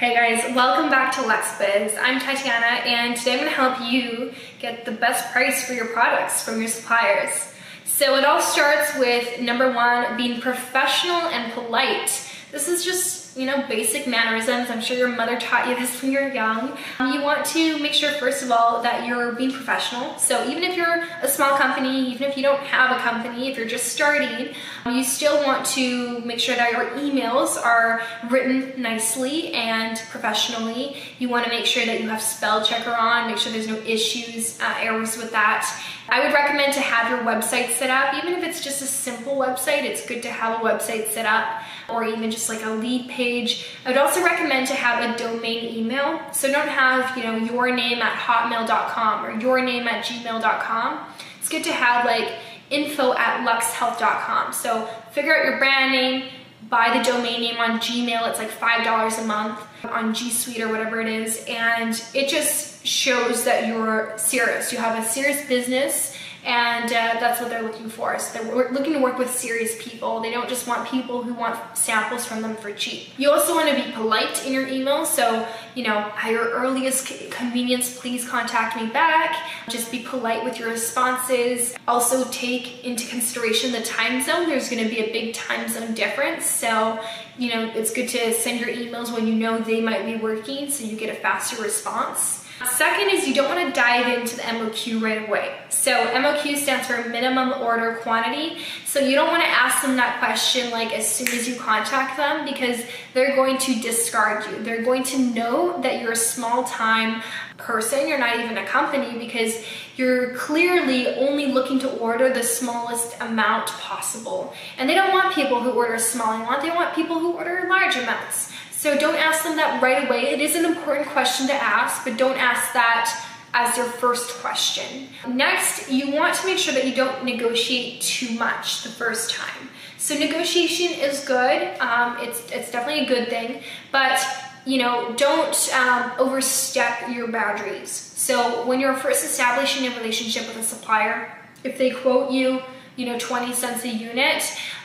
Hey guys, welcome back to Lex Biz. I'm Tatiana and today I'm going to help you get the best price for your products from your suppliers. So it all starts with number one, being professional and polite. This is just, basic mannerisms. I'm sure your mother taught you this when you're young. You want to make sure, first of all, that you're being professional. So even if you're a small company, even if you don't have a company, if you're just starting, you still want to make sure that your emails are written nicely and professionally. You want to make sure that you have spell checker on, make sure there's no issues, errors with that. I would recommend to have your website set up. Even if it's just a simple website, it's good to have a website set up, or even just like a lead page. I would also recommend to have a domain email. So don't have, your name at hotmail.com or your name at gmail.com. It's good to have like info@luxhealth.com. So figure out your brand name, buy the domain name on Gmail. It's like $5 a month on G Suite or whatever it is. And it just shows that you're serious. You have a serious business, and that's what they're looking for. So they're looking to work with serious people. They don't just want people who want samples from them for cheap. You also want to be polite in your email. So, at your earliest convenience, please contact me back. Just be polite with your responses. Also take into consideration the time zone. There's going to be a big time zone difference. So, it's good to send your emails when they might be working so you get a faster response. Second is you don't want to dive into the MOQ right away. So MOQ stands for minimum order quantity. So you don't want to ask them that question like as soon as you contact them, because they're going to discard you. They're going to know that you're a small time person. You're not even a company, because you're clearly only looking to order the smallest amount possible. And they don't want people who order a small amount. They want people who order large amounts. So don't ask them that right away. It is an important question to ask, but don't ask that as your first question. Next, you want to make sure that you don't negotiate too much the first time. So negotiation is good. It's definitely a good thing, but don't overstep your boundaries. So when you're first establishing a relationship with a supplier, if they quote you, 20 cents a unit,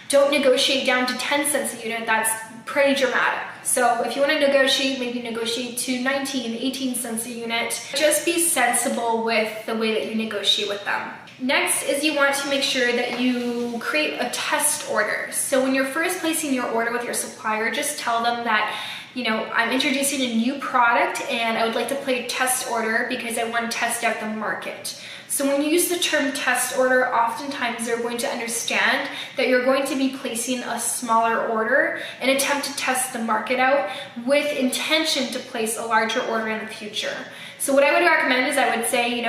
don't negotiate down to 10 cents a unit. That's pretty dramatic. So if you want to negotiate, maybe negotiate to 19, 18 cents a unit. Just be sensible with the way that you negotiate with them. Next is you want to make sure that you create a test order. So when you're first placing your order with your supplier, just tell them that I'm introducing a new product and I would like to place a test order because I want to test out the market. So when you use the term test order, oftentimes they're going to understand that you're going to be placing a smaller order and attempt to test the market out with intention to place a larger order in the future. So what I would recommend is I would say,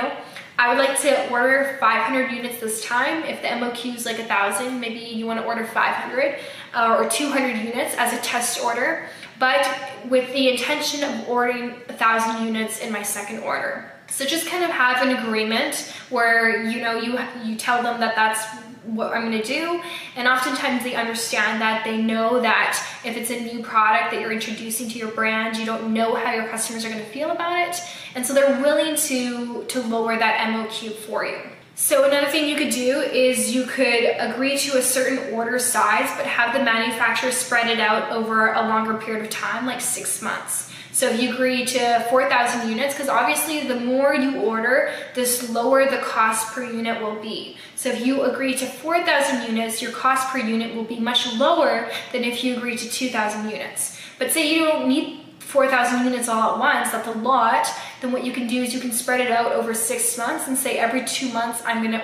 I would like to order 500 units this time. If the MOQ is like 1,000, maybe you want to order 500 or 200 units as a test order, but with the intention of ordering 1,000 units in my second order. So just kind of have an agreement where you tell them that that's what I'm going to do, and oftentimes they understand that. They know that if it's a new product that you're introducing to your brand, you don't know how your customers are going to feel about it, and so they're willing to lower that MOQ for you. So another thing you could do is you could agree to a certain order size, but have the manufacturer spread it out over a longer period of time, like 6 months. So if you agree to 4,000 units, because obviously the more you order, the lower the cost per unit will be. So if you agree to 4,000 units, your cost per unit will be much lower than if you agree to 2,000 units. But say you don't need 4,000 units all at once, that's a lot, then what you can do is you can spread it out over 6 months and say every 2 months I'm going to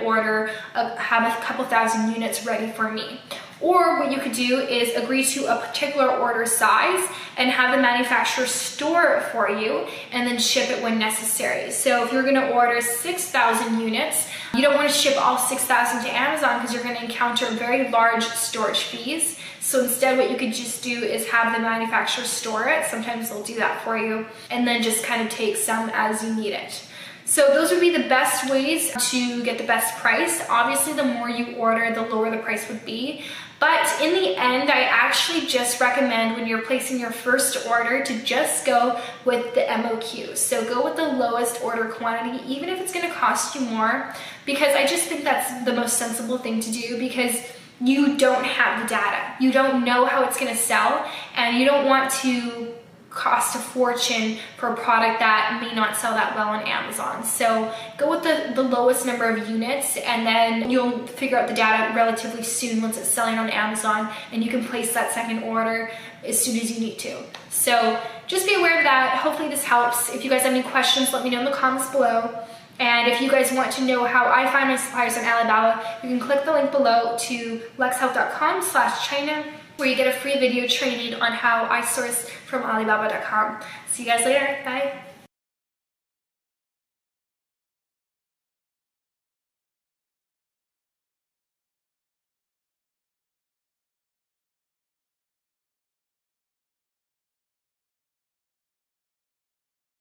have a couple thousand units ready for me. Or what you could do is agree to a particular order size and have the manufacturer store it for you and then ship it when necessary. So if you're going to order 6,000 units, you don't want to ship all 6,000 to Amazon because you're going to encounter very large storage fees. So instead what you could just do is have the manufacturer store it. Sometimes they'll do that for you, and then just kind of take some as you need it. So those would be the best ways to get the best price. Obviously, the more you order, the lower the price would be. But in the end, I actually just recommend when you're placing your first order to just go with the MOQ. So go with the lowest order quantity, even if it's going to cost you more, because I just think that's the most sensible thing to do, because you don't have the data. You don't know how it's going to sell, and you don't want to cost a fortune for a product that may not sell that well on Amazon. So go with the lowest number of units, and then you'll figure out the data relatively soon once it's selling on Amazon, and you can place that second order as soon as you need to. So just be aware of that. Hopefully this helps. If you guys have any questions, let me know in the comments below. And if you guys want to know how I find my suppliers on Alibaba, you can click the link below to lexhealth.com/China, where you get a free video training on how I source from Alibaba.com. See you guys later. Bye.